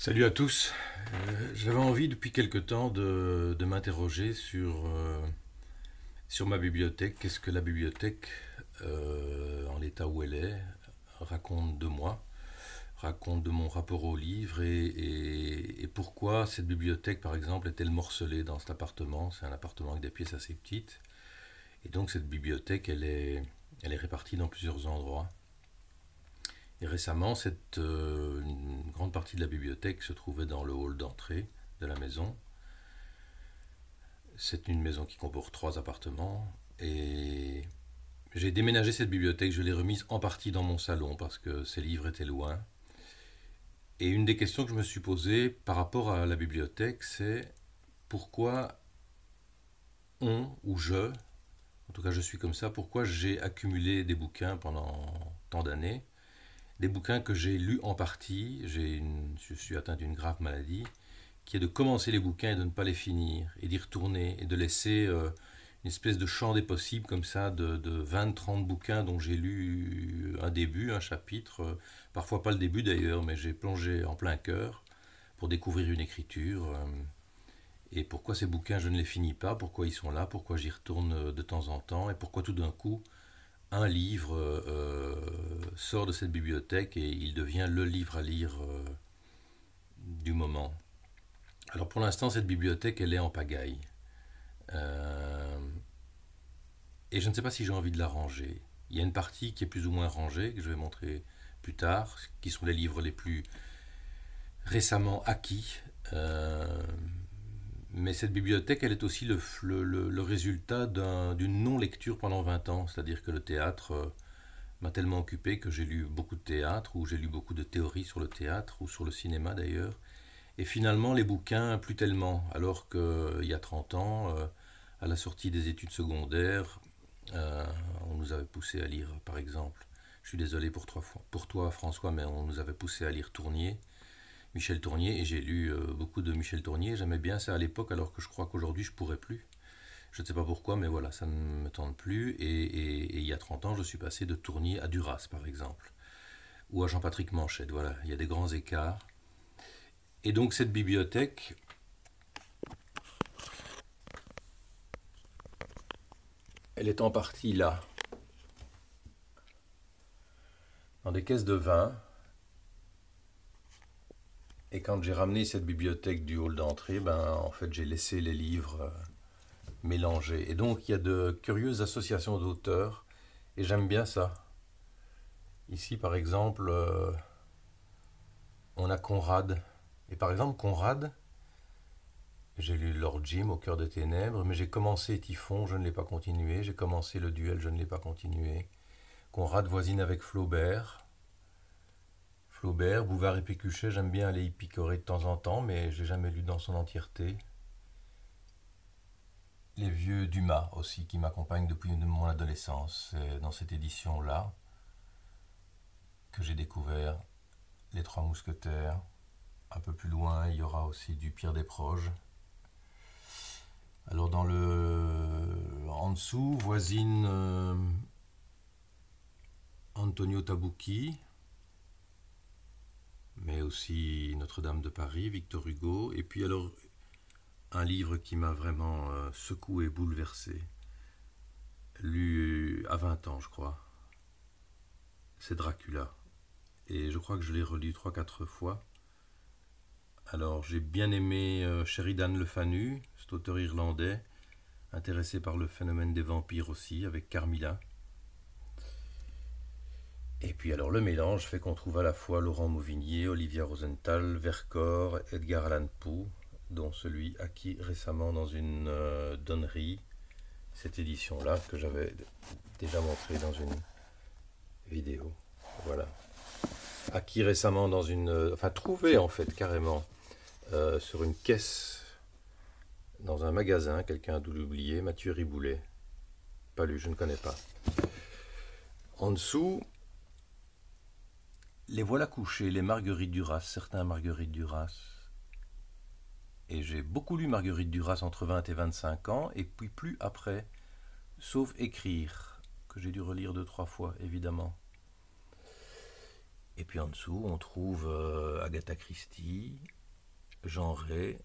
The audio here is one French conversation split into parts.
Salut à tous. J'avais envie depuis quelque temps de m'interroger sur ma bibliothèque. Qu'est-ce que la bibliothèque, en l'état où elle est, raconte de moi, raconte de mon rapport au livre et pourquoi cette bibliothèque, par exemple, est-elle morcelée dans cet appartement. C'est un appartement avec des pièces assez petites. Et donc cette bibliothèque, elle est répartie dans plusieurs endroits. Et récemment, une grande partie de la bibliothèque se trouvait dans le hall d'entrée de la maison. C'est une maison qui comporte 3 appartements. Et j'ai déménagé cette bibliothèque, je l'ai remise en partie dans mon salon parce que ces livres étaient loin. Et une des questions que je me suis posée par rapport à la bibliothèque, c'est pourquoi ou en tout cas je suis comme ça, pourquoi j'ai accumulé des bouquins pendant tant d'années, des bouquins que j'ai lus en partie. Je suis atteint d'une grave maladie, qui est de commencer les bouquins et de ne pas les finir, et d'y retourner, et de laisser une espèce de champ des possibles comme ça, de 20-30 bouquins dont j'ai lu un début, un chapitre, parfois pas le début d'ailleurs, mais j'ai plongé en plein cœur pour découvrir une écriture. Et pourquoi ces bouquins je ne les finis pas, pourquoi ils sont là, pourquoi j'y retourne de temps en temps, et pourquoi tout d'un coup un livre sort de cette bibliothèque et il devient le livre à lire du moment. Alors pour l'instant, cette bibliothèque, elle est en pagaille. Euh, et je ne sais pas si j'ai envie de la ranger. Il y a une partie qui est plus ou moins rangée, que je vais montrer plus tard, qui sont les livres les plus récemment acquis. Mais cette bibliothèque, elle est aussi le résultat d'une non-lecture pendant 20 ans. C'est-à-dire que le théâtre m'a tellement occupé que j'ai lu beaucoup de théâtre, ou j'ai lu beaucoup de théories sur le théâtre, ou sur le cinéma d'ailleurs. Et finalement, les bouquins, plus tellement. Alors qu'il y a 30 ans, à la sortie des études secondaires, euh, on nous avait poussé à lire, par exemple, je suis désolé pour toi, François, mais on nous avait poussé à lire Tournier, Michel Tournier, et j'ai lu beaucoup de Michel Tournier. J'aimais bien ça à l'époque, alors que je crois qu'aujourd'hui, je pourrais plus. Je ne sais pas pourquoi, mais voilà, ça ne me tente plus. Et il y a 30 ans, je suis passé de Tournier à Duras, par exemple, ou à Jean-Patrick Manchette. Voilà, il y a des grands écarts. Et donc cette bibliothèque, elle est en partie là, dans des caisses de vin. Et quand j'ai ramené cette bibliothèque du hall d'entrée, en fait, j'ai laissé les livres mélangés. Et donc, il y a de curieuses associations d'auteurs, et j'aime bien ça. Ici, par exemple, on a Conrad. Et par exemple, Conrad, j'ai lu Lord Jim au cœur des ténèbres, mais j'ai commencé Typhon, je ne l'ai pas continué. J'ai commencé Le Duel, je ne l'ai pas continué. Conrad voisine avec Flaubert. Flaubert, Bouvard et Pécuchet, j'aime bien aller y picorer de temps en temps, mais j'ai jamais lu dans son entièreté. Les vieux Dumas aussi, qui m'accompagnent depuis mon adolescence. C'est dans cette édition-là que j'ai découvert Les Trois Mousquetaires. Un peu plus loin, il y aura aussi du Pierre Desproges. Alors en dessous, voisine Antonio Tabucchi, mais aussi Notre-Dame de Paris, Victor Hugo. Et puis alors, un livre qui m'a vraiment secoué, bouleversé, lu à 20 ans, je crois. C'est Dracula. Et je crois que je l'ai relu 3-4 fois. Alors, j'ai bien aimé Sheridan Le Fanu, cet auteur irlandais, intéressé par le phénomène des vampires aussi, avec Carmilla. Et puis alors, le mélange fait qu'on trouve à la fois Laurent Mauvignier, Olivia Rosenthal, Vercors, Edgar Allan Poe, dont celui acquis récemment dans une donnerie, cette édition-là que j'avais déjà montrée dans une vidéo. Voilà. Acquis récemment dans enfin trouvé en fait carrément sur une caisse dans un magasin, quelqu'un a dû l'oublier, Mathieu Riboulet. Pas lu, je ne connais pas. En dessous, les voilà couchés, les Marguerite Duras, certains Marguerite Duras. Et j'ai beaucoup lu Marguerite Duras entre 20 et 25 ans, et puis plus après, sauf Écrire, que j'ai dû relire 2-3 fois, évidemment. Et puis en dessous, on trouve Agatha Christie, Jean Ray,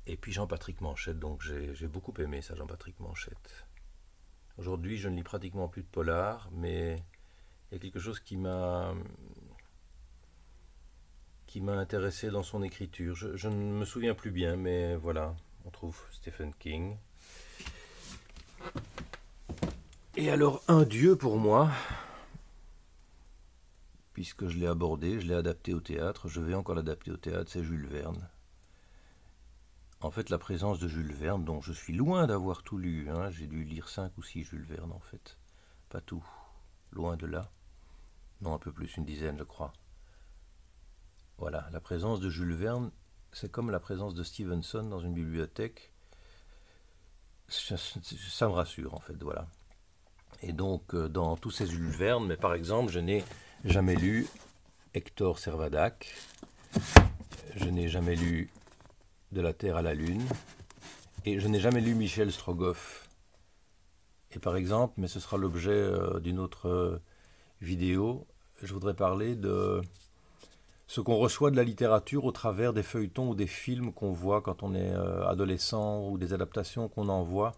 et puis Jean-Patrick Manchette. Donc j'ai beaucoup aimé ça, Jean-Patrick Manchette. Aujourd'hui, je ne lis pratiquement plus de polar, mais il y a quelque chose qui m'a intéressé dans son écriture. Je ne me souviens plus bien, mais voilà, on trouve Stephen King. Et alors, un dieu pour moi, puisque je l'ai abordé, je l'ai adapté au théâtre, je vais encore l'adapter au théâtre, c'est Jules Verne. En fait, la présence de Jules Verne, dont je suis loin d'avoir tout lu, hein, j'ai dû lire 5 ou 6 Jules Verne en fait, pas tout, loin de là, non un peu plus, une dizaine je crois. Voilà, la présence de Jules Verne, c'est comme la présence de Stevenson dans une bibliothèque, ça me rassure en fait, voilà. Et donc, dans tous ces Jules Verne, mais par exemple, je n'ai jamais lu Hector Servadac, je n'ai jamais lu De la Terre à la Lune, et je n'ai jamais lu Michel Strogoff. Et par exemple, mais ce sera l'objet d'une autre vidéo, je voudrais parler de ce qu'on reçoit de la littérature au travers des feuilletons ou des films qu'on voit quand on est adolescent, ou des adaptations qu'on en voit,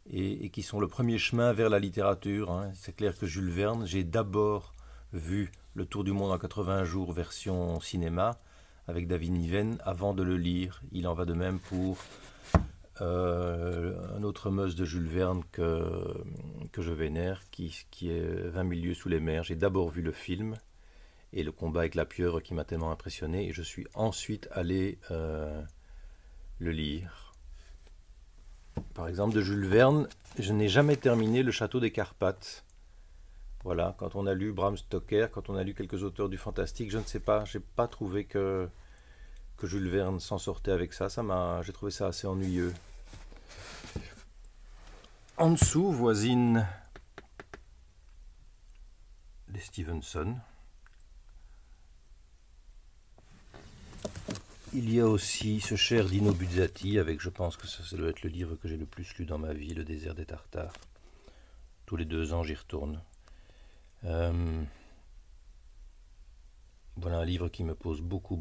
et qui sont le premier chemin vers la littérature, hein. C'est clair que Jules Verne, j'ai d'abord vu Le Tour du monde en 80 jours version cinéma avec David Niven avant de le lire. Il en va de même pour un autre must de Jules Verne que je vénère, qui est 20 000 lieues sous les mers. J'ai d'abord vu le film et le combat avec la pieuvre qui m'a tellement impressionné, et je suis ensuite allé le lire. Par exemple, de Jules Verne, je n'ai jamais terminé Le Château des Carpates. Voilà, quand on a lu Bram Stoker, quand on a lu quelques auteurs du fantastique, je ne sais pas, j'ai pas trouvé que Jules Verne s'en sortait avec ça. J'ai trouvé ça assez ennuyeux. En dessous, voisine des Stevenson. Il y a aussi ce cher Dino Buzzati, avec, je pense que ça doit être le livre que j'ai le plus lu dans ma vie, Le désert des Tartares. Tous les 2 ans, j'y retourne. Voilà un livre qui me pose beaucoup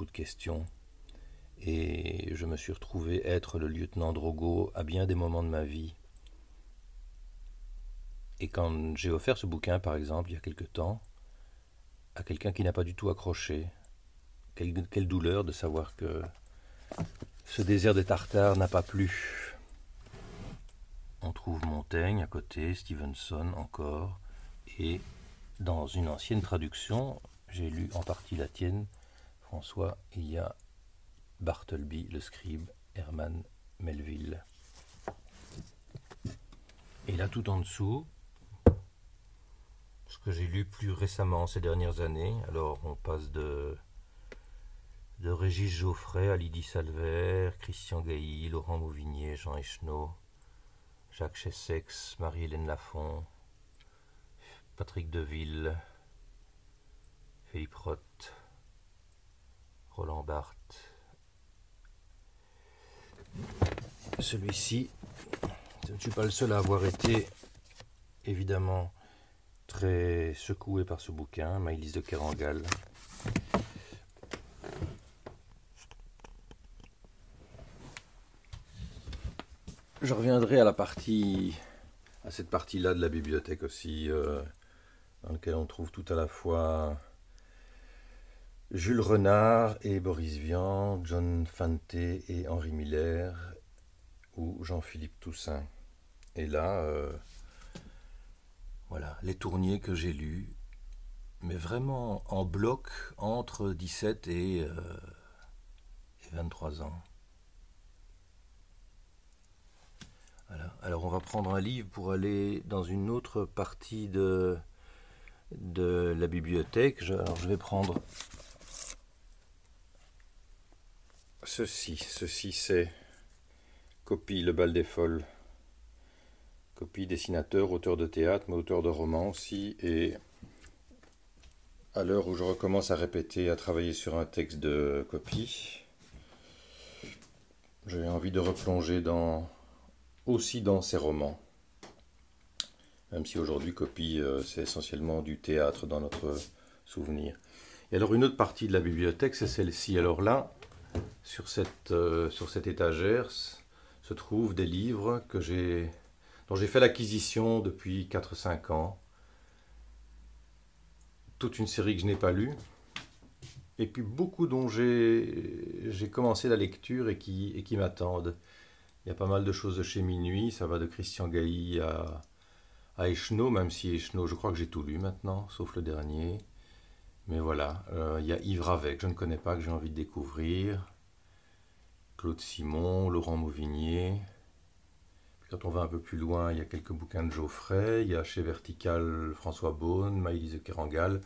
de questions. Et je me suis retrouvé être le lieutenant Drogo à bien des moments de ma vie. Et quand j'ai offert ce bouquin, par exemple, il y a quelque temps, à quelqu'un qui n'a pas du tout accroché, quelle douleur de savoir que ce désert des Tartares n'a pas plu. On trouve Montaigne à côté, Stevenson encore, et dans une ancienne traduction, j'ai lu en partie la tienne, François, il y a Bartleby, le scribe, Herman Melville. Et là, tout en dessous, ce que j'ai lu plus récemment ces dernières années, alors on passe de Régis Geoffrey à Lydie Salvert, Christian Gailly, Laurent Mauvigné, Jean Echenot, Jacques Chessex, Marie-Hélène Lafont, Patrick Deville, Philippe Roth, Roland Barthes. Celui-ci, je ne suis pas le seul à avoir été évidemment très secoué par ce bouquin, Maëlys de Kerangal. Je reviendrai à cette partie-là de la bibliothèque aussi, dans laquelle on trouve tout à la fois Jules Renard et Boris Vian, John Fante et Henri Miller, ou Jean-Philippe Toussaint. Et là, voilà, les Tourniers que j'ai lus, mais vraiment en bloc entre 17 et 23 ans. Voilà. Alors on va prendre un livre pour aller dans une autre partie de la bibliothèque. Alors je vais prendre ceci. Ceci c'est Copie, Le Bal des Folles. Copie, dessinateur, auteur de théâtre, mais auteur de romans aussi. Et à l'heure où je recommence à répéter, à travailler sur un texte de Copie, j'ai envie de replonger aussi dans ses romans. Même si aujourd'hui Copie c'est essentiellement du théâtre dans notre souvenirs. Et alors une autre partie de la bibliothèque, c'est celle-ci. Alors là, sur cette étagère, se trouvent des livres dont j'ai fait l'acquisition depuis 4-5 ans. Toute une série que je n'ai pas lue. Et puis beaucoup dont j'ai commencé la lecture et qui m'attendent. Il y a pas mal de choses de chez Minuit, ça va de Christian Gailly à Echenoz, même si Echenoz, je crois que j'ai tout lu maintenant, sauf le dernier. Mais voilà, il y a Yves Ravet, que je ne connais pas, que j'ai envie de découvrir. Claude Simon, Laurent Mauvignier. Puis quand on va un peu plus loin, il y a quelques bouquins de Geoffrey. Il y a chez Vertical François Beaune, Maëlys de Kerangal,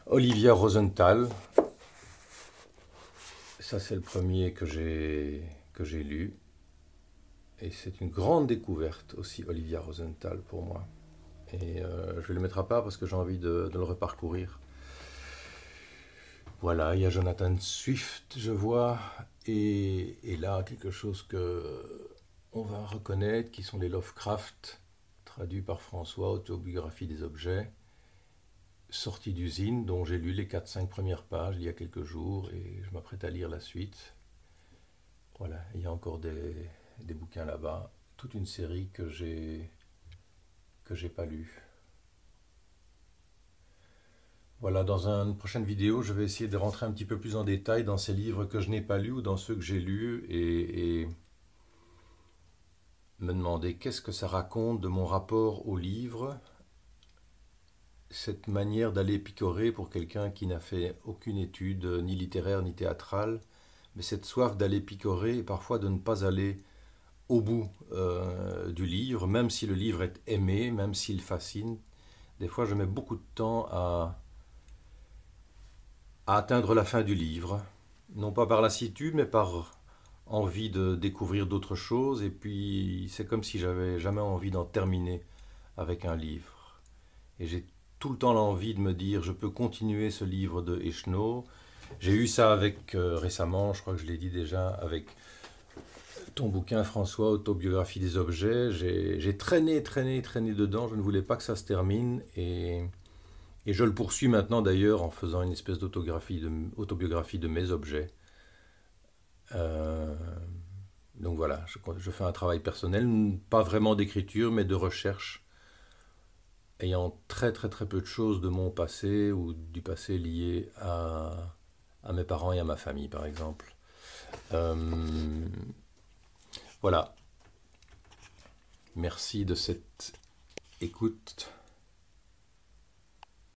Olivia Rosenthal. Ça, c'est le premier que j'ai lu. Et c'est une grande découverte aussi, Olivia Rosenthal, pour moi. Et je vais le mettre à part parce que j'ai envie de le reparcourir. Voilà, il y a Jonathan Swift, je vois, et là, quelque chose que on va reconnaître, qui sont les Lovecraft, traduits par François, Autobiographie des objets, sortie d'usine, dont j'ai lu les 4-5 premières pages il y a quelques jours, et je m'apprête à lire la suite. Voilà, il y a encore des bouquins là-bas, toute une série que j'ai pas lue. Voilà, dans une prochaine vidéo, je vais essayer de rentrer un petit peu plus en détail dans ces livres que je n'ai pas lus ou dans ceux que j'ai lus et me demander qu'est-ce que ça raconte de mon rapport au livre, cette manière d'aller picorer pour quelqu'un qui n'a fait aucune étude, ni littéraire ni théâtrale, mais cette soif d'aller picorer et parfois de ne pas aller au bout du livre, même si le livre est aimé, même s'il fascine. Des fois, je mets beaucoup de temps à atteindre la fin du livre, non pas par lassitude, mais par envie de découvrir d'autres choses, et puis c'est comme si j'avais jamais envie d'en terminer avec un livre. Et j'ai tout le temps l'envie de me dire, je peux continuer ce livre de Echenoz. J'ai eu ça avec, récemment, je crois que je l'ai dit déjà, avec ton bouquin François, Autobiographie des objets. J'ai traîné dedans, je ne voulais pas que ça se termine, et je le poursuis maintenant d'ailleurs en faisant une espèce d'autobiographie de mes objets. Donc voilà, je fais un travail personnel, pas vraiment d'écriture, mais de recherche, ayant très peu de choses de mon passé ou du passé lié à mes parents et à ma famille, par exemple. Voilà. Merci de cette écoute.